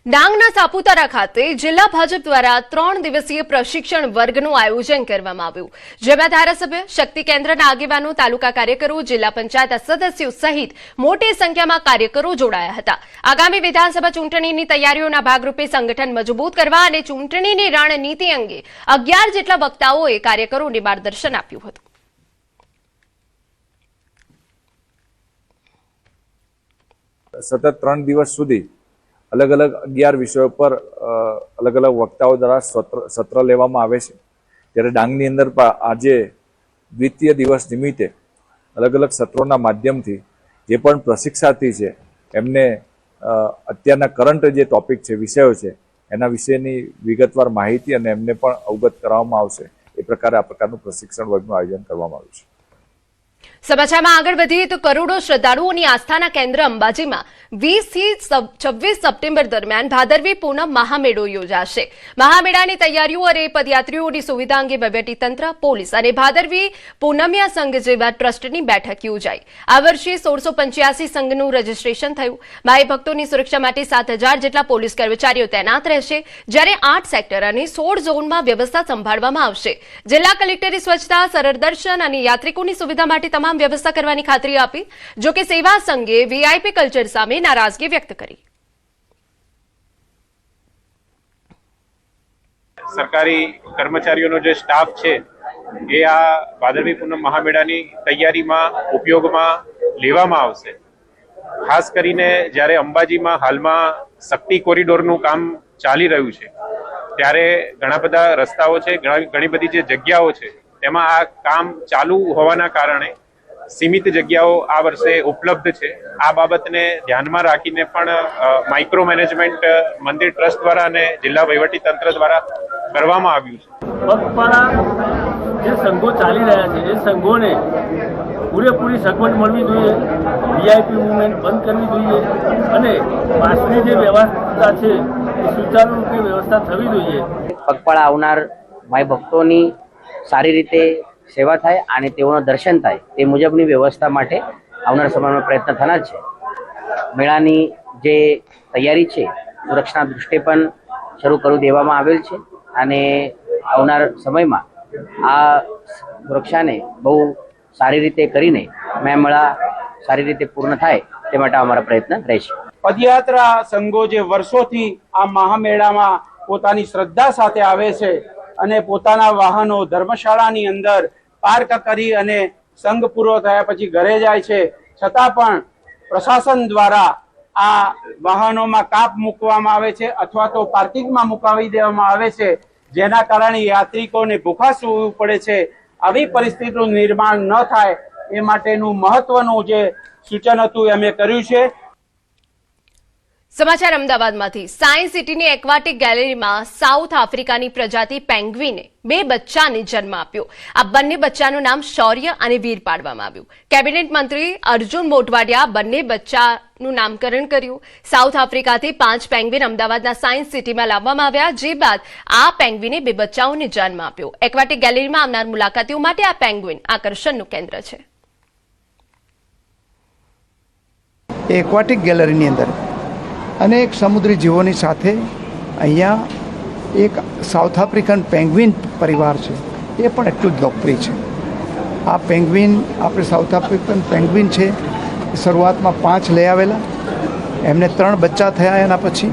ડાંગના સાપુતારા ખાતે જિલ્લા ભાજપ દ્વારા 3 દિવસીય પ્રશિક્ષણ વર્ગનું આયોજન કરવામાં આવ્યું, જેમાં ધારાસભ્ય, શક્તિ કેન્દ્રના આગેવાનો, તાલુકા કાર્યકરો, જિલ્લા પંચાયત સદસ્યો સહિત મોટી સંખ્યામાં કાર્યકરો જોડાયા હતા. આગામી વિધાનસભા ચૂંટણીની તૈયારીઓના ભાગરૂપે સંગઠન મજબૂત કરવા અને ચૂંટણીની રણનીતિ અંગે 11 જેટલા વક્તાઓએ કાર્યકરોને માર્ગદર્શન આપ્યું હતું. સતત 3 દિવસ સુધી अलग अलग 11 विषयों पर अलग अलग वक्ताओं द्वारा सत्र लेवामां आवे छे। त्यारे डांगनी अंदर आज द्वितीय दिवस निमित्ते अलग अलग सत्रों माध्यमथी जे पण प्रशिक्षार्थी छे एमने अत्यारना करंट जे टॉपिक छे, विषयों छे, एना विषयनी विगतवार माहिती अने एमने पण अवगत कराववामां आवशे। ए प्रकारे आ प्रकारनुं प्रशिक्षण वर्गनुं आयोजन करवामां आव्युं छे। समाचार में आगे बढ़ीए तो करोड़ों श्रद्धालुओं आस्था केन्द्र अंबाजी में 20 થી 26 सप्टेम्बर दरमियान भादरवी पूनम महामेळो योजाशे। महामेळानी तैयारीओ अने पदयात्रीओनी सुविधा अंगे वहीवटीतंत्र, पोलीस और भादरवी पूनमिया संघ जेवा ट्रस्टनी बैठक योजाई। आ वर्षे 1685 संघનું रजिस्ट्रेशन थयुं। माई भक्तोनी सुरक्षा माटे 7000 जेटला पोलीस कर्मचारीओ तैनात रहेशे, ज्यारे 8 सेक्टर और 16 झोनमा व्यवस्था संभाळवामां आवशे। जिल्ला कलेक्टरे स्वच्छता, सरल दर्शन और यात्रिकोनी सुविधा माटे तमाम व्यवस्था करवानी खातरी आपी। जो कि सेवा संघे वीआईपी कल्चर सामे नाराजगी व्यक्त करी। सरकारी कर्मचारीओनो जे स्टाफ छे ए आ भादरवी पूनम महामेळानी तैयारीमां उपयोगमां लेवामां आवशे। खास करीने ज्यारे अंबाजीमां हालमां शक्ति कोरिडोरनुं काम चाली रह्युं छे त्यारे घणा बधा रસ્તાઓ છે, ઘણી બધી જે જગ્યાઓ છે તેમાં આ કામ ચાલુ હોવાના કારણે सीमित जग्याओ आ वर्षे उपलब्ध है। आ बाबतने ध्यान में राखीने पण माइक्रो मैनेजमेंट मंदिर ट्रस्ट द्वारा अने जिल्ला वहीवटी तंत्र द्वारा करवामां आव्युं छे। पगपाळा जे संघो चाली रह्या छे ए संघोने पूरेपूरी सगवड मळवी जोईए, वीआईपी मूवमेंट बंद करवी जोईए अने पासनी जे व्यवस्था छे ए सुचारू रूपे व्यवस्था थवी जोईए। पगपाळा आवनार माई भक्तोनी सारी रीते सेवा थाय आणि तेओनो दर्शन थाय ते मुजबनी व्यवस्था माटे आवनार समयमां प्रयत्न थनार छे। मेळानी जे तैयारी छे सुरक्षाना दृष्टिए पण शरू करी देवामां आवेल छे અને આવનાર સમયમાં આ સુરક્ષાને બહુ સારી રીતે કરીને મેળા સારી રીતે પૂર્ણ થાય તે માટે અમારો પ્રયત્ન રહેશે। પદયાત્રા સંઘો જે વર્ષોથી આ મહામેળામાં પોતાની શ્રદ્ધા સાથે આવે છે અને પોતાના વાહનો ધર્મશાળાની અંદર પાર્ક કરી અને સંઘ પૂરો થયા પછી ઘરે જાય છે, છતાં પણ પ્રશાસન દ્વારા આ વાહનોમાં કાપ મૂકવામાં આવે છે અથવા તો પાર્કિંગમાં મુકાવી દેવામાં આવે છે, જેના કારણે યાત્રિકોને ભૂખા સૂવું પડે છે। આવી પરિસ્થિતિનું નિર્માણ ન થાય એ માટેનું મહત્વનું જે સૂચન હતું એ અમે કર્યું છે। समाचार अमदावादमांथी सायन्स सिटीनी एक्वाटिक गैलरीमां साउथ आफ्रिकानी प्रजाति पेंग्विने 2 बच्चाने जन्म आप्यो। आ बंने बच्चानुं नाम शौर्य अने वीर पाडवामां आव्युं। केबिनेट मंत्री अर्जुन मोटवाडिया बंने बच्चानुं नामकरण कर्युं। साउथ आफ्रिकाथी 5 पेंग्विन अमदावादना सायन्स सिटीमां लाववामां आव्या, जे बाद आ पेंग्विने 2 बच्चाओने जन्म आप्यो। एक्वाटिक गैलरीमां आवनार मुलाकातीओ माटे आ पेंग्विन आकर्षणनुं केंद्र छे। एक्वाटिक गैलरीनी अंदर अनेक समुद्री जीवोनी साथे अहींया एक साउथ आफ्रिकन पेंग्विन परिवार है, ये पण एटलुं ज लोकप्रिय है। आ पेंग्विन आपणे साउथ आफ्रिकन पेंग्विन है, शुरुआत में 5 लई आवेला, एमने 3 बच्चा थया, एना पछी